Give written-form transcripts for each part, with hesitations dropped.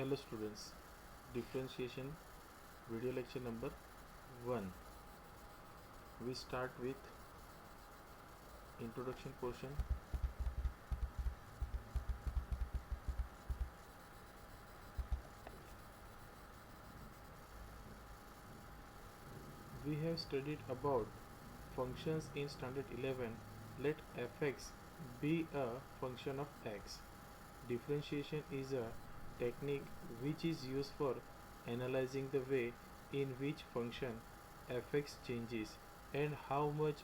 Hello students, differentiation video lecture number 1. We start with introduction portion. We have studied about functions in standard 11. Let fx be a function of x. Differentiation is a technique which is used for analyzing the way in which function fx changes and how much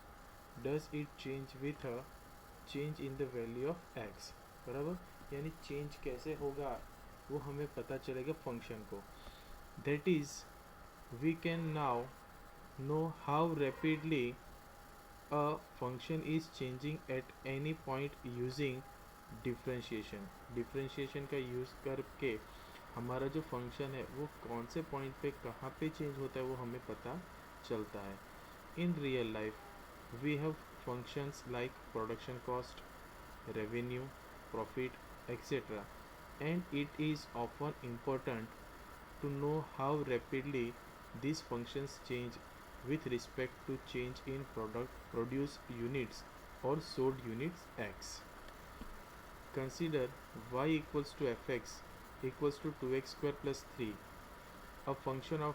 does it change with a change in the value of x. बराबर, यानी change कैसे होगा वो हमें पता चलेगा function को. That is we can now know how rapidly a function is changing at any point using differentiation. differentiation का यूज़ करके हमारा जो फंक्शन है वो कौन से पॉइंट पे कहाँ पे चेंज होता है वो हमें पता चलता है. In real life we have functions like production cost, revenue, profit, etc. And it is often important to know how rapidly these functions change with respect to change in produced units or sold units x. Consider y equals to fx equals to 2x square plus 3, a function of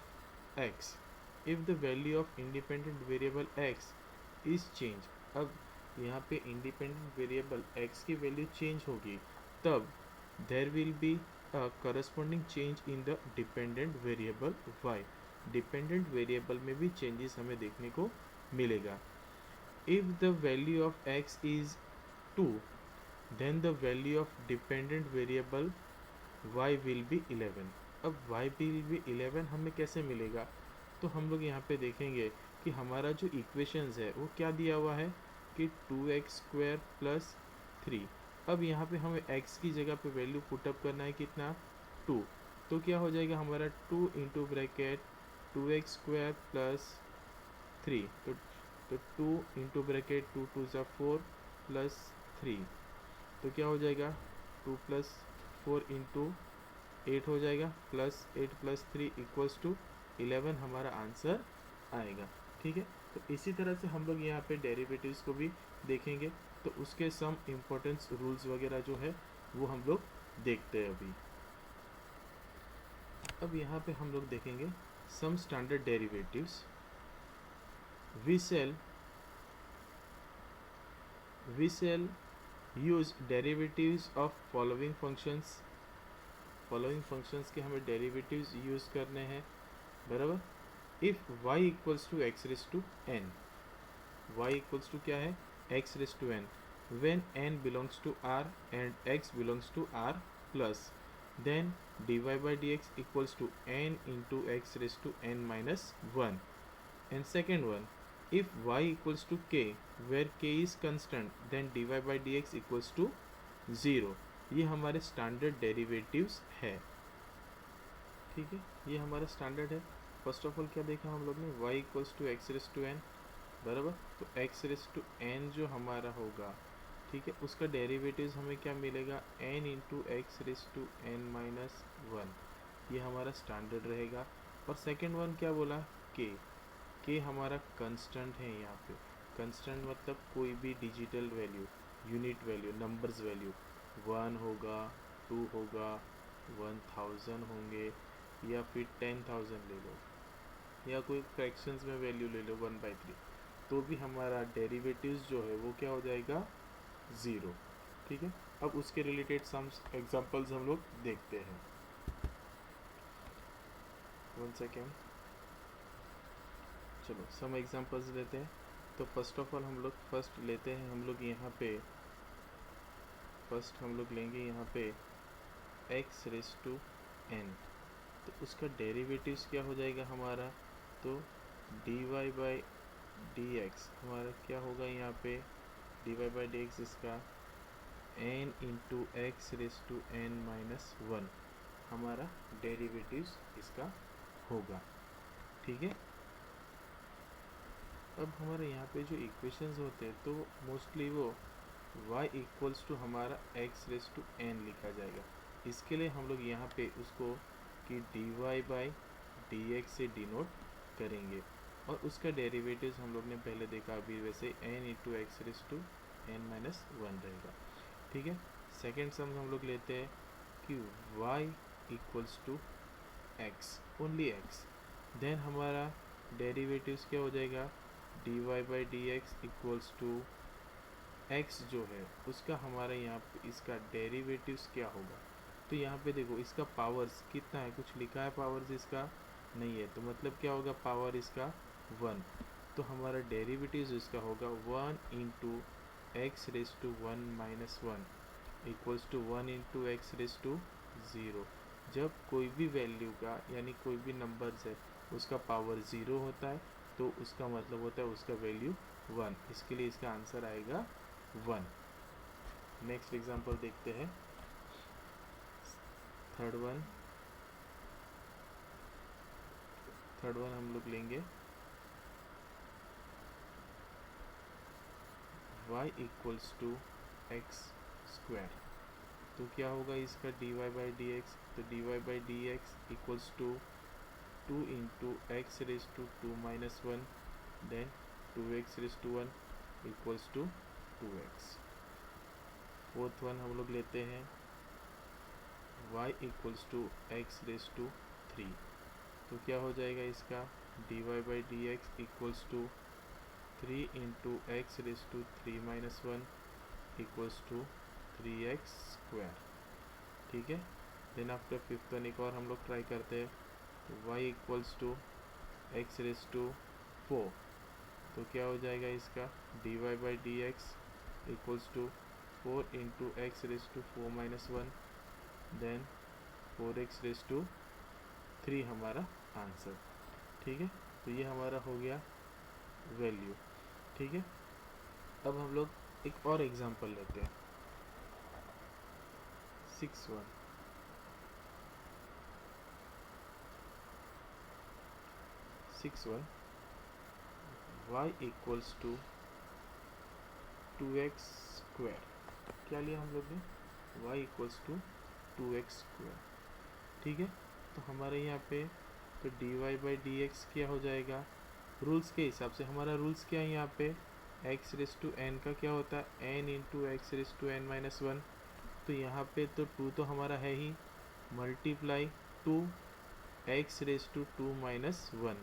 x. If the value of independent variable x is changed, अब यहाँ पे independent variable x की value change होगी तब there will be a corresponding change in the dependent variable y. Dependent variable में भी changes हमें देखने को मिलेगा. If the value of x is 2 then the value of dependent variable y will be 11. अब y will be 11 हमें कैसे मिलेगा, तो हम लोग यहाँ पे देखेंगे कि हमारा जो इक्वेशंस है वो क्या दिया हुआ है कि 2x स्क्वायर प्लस 3. अब यहाँ पे हमें x की जगह पे वैल्यू पुटअप करना है कितना 2. तो क्या हो जाएगा हमारा 2 into bracket 2x square plus 3. तो 2 इंटू ब्रैकेट 2 2 ज़ा 4 प्लस 3. तो क्या हो जाएगा 2 प्लस 4 इंटू 8 हो जाएगा प्लस 8 प्लस 3 इक्वल्स टू 11 हमारा आंसर आएगा. ठीक है, तो इसी तरह से हम लोग यहाँ पे डेरिवेटिव्स को भी देखेंगे तो उसके सम इम्पोर्टेंस रूल्स वगैरह जो है वो हम लोग देखते हैं अभी. अब यहाँ पे हम लोग देखेंगे some standard derivatives. We shall use derivatives of following functions. Following functions के हमें डेरिवेटिव्स यूज करने हैं. बराबर. If y equals to x raise to n, y equals to क्या है x raise to n, when n belongs to r and x belongs to r plus, then dy by dx equals to n into x raised to n minus 1. And second one, if y equals to k where k is constant, then dy by dx equals to 0. ये हमारे standard derivatives है. ठीक है, ये हमारा standard है. First of all क्या देखा हम लोग ने, y equals to x raise to n. बराबर, तो एक्स रेस टू एन जो हमारा होगा, ठीक है, उसका डेरिवेटिव्स हमें क्या मिलेगा n into x raise to n minus 1. ये हमारा स्टैंडर्ड रहेगा. और सेकेंड वन क्या बोला, k हमारा कंस्टेंट है. यहाँ पे कंस्टेंट मतलब कोई भी digital value, unit value, numbers value 1 होगा, 2 होगा, 1000 होंगे या फिर 10,000 ले लो या कोई फ्रैक्शंस में वैल्यू ले लो 1/3, तो भी हमारा डेरिवेटिव्स जो है वो क्या हो जाएगा 0. ठीक है, अब उसके रिलेटेड सम एग्जांपल्स हम लोग देखते हैं. 1 सेकेंड, चलो सम एग्जांपल्स लेते हैं. तो फर्स्ट ऑफ ऑल हम लोग फर्स्ट लेते हैं, हम लोग यहाँ पे फर्स्ट हम लोग लेंगे यहाँ पे x रेस टू n. तो उसका डेरिवेटिव्स क्या हो जाएगा हमारा, तो dy बाई dx हमारा क्या होगा यहाँ पे, dy बाई dx इसका n into x raise to n minus 1 हमारा डेरिवेटिव्स इसका होगा. ठीक है, अब हमारे यहाँ पे जो इक्वेशंस होते हैं तो मोस्टली वो y इक्वल्स टू हमारा x रेस टू n लिखा जाएगा. इसके लिए हम लोग यहाँ पे उसको कि dy बाई dx से डिनोट करेंगे, और उसका डेरिवेटिव्स हम लोग ने पहले देखा अभी वैसे n into x raise to n minus one रहेगा। ठीक है, सेकेंड सम हम लोग लेते हैं कि y equals to x, only x, then हमारा डेरिवेटिव्स क्या हो जाएगा, dy by D x equals to x जो है उसका हमारा यहाँ पे इसका डेरिवेटिव्स क्या होगा। तो यहाँ पे देखो इसका पावर्स कितना है, कुछ लिखा है पावर्स इसका नहीं है, तो मतलब क्या होगा, पावर इसका 1, तो हमारा डेरिवेटिव्स इसका होगा 1 into x raise to 1 minus one equals to 1 into x raise to 0। जब कोई भी वैल्यू का यानी कोई भी नंबर्स है उसका पावर 0 होता है तो उसका मतलब होता है उसका वैल्यू 1, इसके लिए इसका आंसर आएगा 1। नेक्स्ट एग्जांपल देखते हैं, थर्ड वन हम लोग लेंगे y equals to x square, तो क्या होगा इसका dy बाई डी एक्स, तो dy by D x equals to 2 into x raise to 2 minus one, then 2x raise to 1 equals to 2x। Fourth one हम लोग लेते हैं y equals to x raise to 3, तो क्या हो जाएगा इसका dy by D x equals to 3 into x raise to 3 minus one equals to 3x square. ठीक है, देन आफ्टर फिफ्थ वन एक और हम लोग ट्राई करते हैं, y equals to x raise to 4, तो क्या हो जाएगा इसका dy by D x equals to 4 into x raise to 4 minus one, then 4x raise to 3 हमारा आंसर। ठीक है, तो ये हमारा हो गया वैल्यू। ठीक है, अब हम लोग एक और एग्जांपल लेते हैं, 6 y equals to 2x square, क्या लिया हम लोग ने, y equals to 2x square. ठीक है, तो हमारे यहाँ पे तो dy बाई डी एक्स क्या हो जाएगा, रूल्स के हिसाब से हमारा रूल्स क्या है यहाँ पे, x रेस टू n का क्या होता है n into x raise to n minus one, तो यहाँ पे तो 2 तो हमारा है ही, multiply 2 x raise to 2 minus one,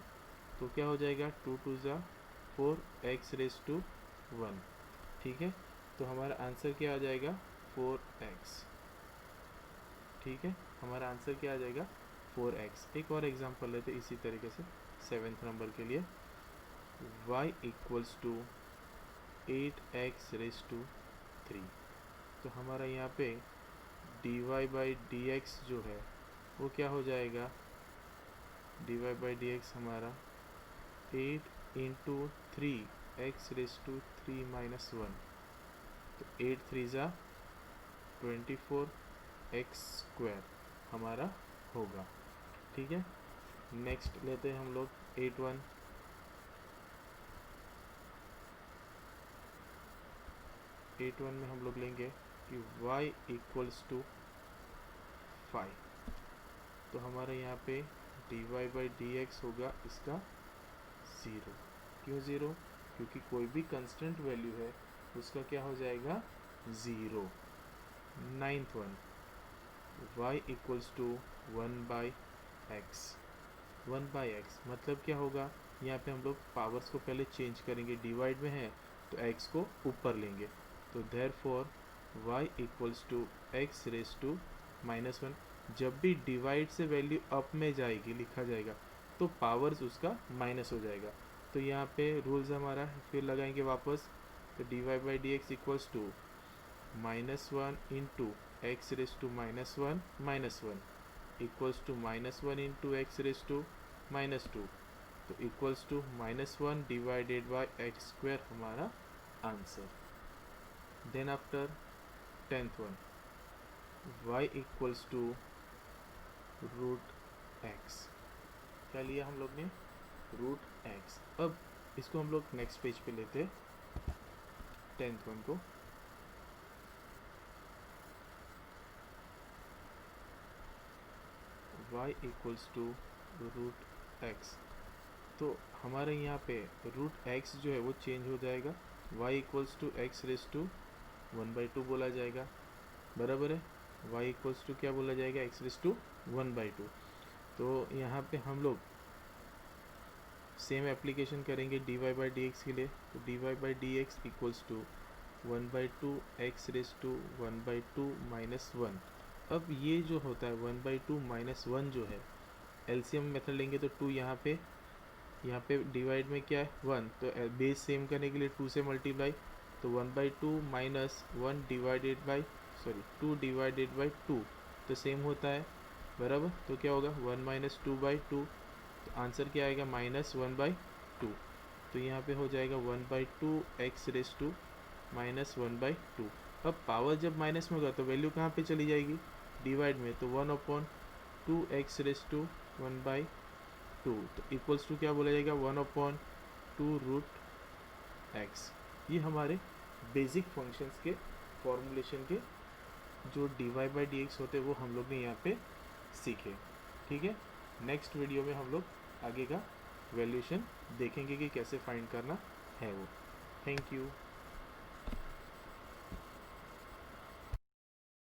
तो क्या हो जाएगा 2 टू ज़ा 4 एक्स रेस टू 1। ठीक है, तो हमारा आंसर क्या आ जाएगा 4x। ठीक है, हमारा आंसर क्या आ जाएगा 4x। एक और एग्जांपल लेते इसी तरीके से 7th नंबर के लिए, y equals to 8x raise to 3, तो हमारा यहाँ पे dy बाई डी एक्स जो है वो क्या हो जाएगा, dy बाई डी एक्स हमारा 8 into 3 x raise to 3 minus one, तो 8 थ्री ज़ा 24 एक्स स्क्वायर हमारा होगा। ठीक है, नेक्स्ट लेते हैं हम लोग 8 वन में हम लोग लेंगे कि y इक्वल्स टू 5, तो हमारे यहाँ पे dy बाई डी एक्स होगा इसका 0। क्यों 0, क्योंकि कोई भी कंस्टेंट वैल्यू है उसका क्या हो जाएगा 0। 9th one, y equals to 1 by x, 1 by x मतलब क्या होगा, यहाँ पे हम लोग पावर्स को पहले चेंज करेंगे, डिवाइड में है तो x को ऊपर लेंगे, तो therefore y equals to x raise to minus one, जब भी डिवाइड से वैल्यू अप में जाएगी लिखा जाएगा तो पावर्स उसका माइनस हो जाएगा, तो यहाँ पे रूल्स हमारा फिर लगाएंगे वापस, तो dy by D x equals to minus one into x raise to minus one equals to minus one into x raise to minus two, तो equals to minus one divided by x square हमारा answer. Then after 10th one, y equals to root x, क्या लिया हम लोग ने root x. अब इसको हम लोग नेक्स्ट पेज पे लेते हैं 10th वन को, y equals to root x. तो हमारे यहाँ पे रूट एक्स जो है वो चेंज हो जाएगा, y equals to x raise to 1/2 बोला जाएगा, बराबर है। y इक्वल्स टू क्या बोला जाएगा, एक्स रेस टू 1/2। तो यहाँ पे हम लोग सेम एप्लीकेशन करेंगे dy बाई डी के लिए। तो dy by D x equals to 1/2 x raise to 1/2 minus 1। अब ये जो होता है 1/2 माइनस 1 जो है, एलसीएम मेथड लेंगे तो 2 यहाँ पे डिवाइड में क्या है 1, तो बेस सेम करने के लिए 2 से मल्टीप्लाई, तो 1/2 minus 1 divided by 2 divided by 2 तो सेम होता है, बराबर। तो क्या होगा 1 माइनस 2/2, तो आंसर क्या आएगा -1/2। तो यहाँ पे हो जाएगा 1/2 एक्स रेस टू माइनस 1/2। अब पावर जब माइनस में होगा तो वैल्यू कहाँ पे चली जाएगी, डिवाइड में, तो 1/2 एक्स रेस टू 1/2, तो इक्वल्स टू क्या बोला जाएगा 1/2 रूट एक्स। ये हमारे बेसिक फंक्शंस के फॉर्मूलेशन के जो dy बाई डी एक्स होते हैं वो हम लोग ने यहाँ पे सीखे, ठीक है। नेक्स्ट वीडियो में हम लोग आगे का वैल्यूएशन देखेंगे कि कैसे फाइंड करना है वो। Thank you.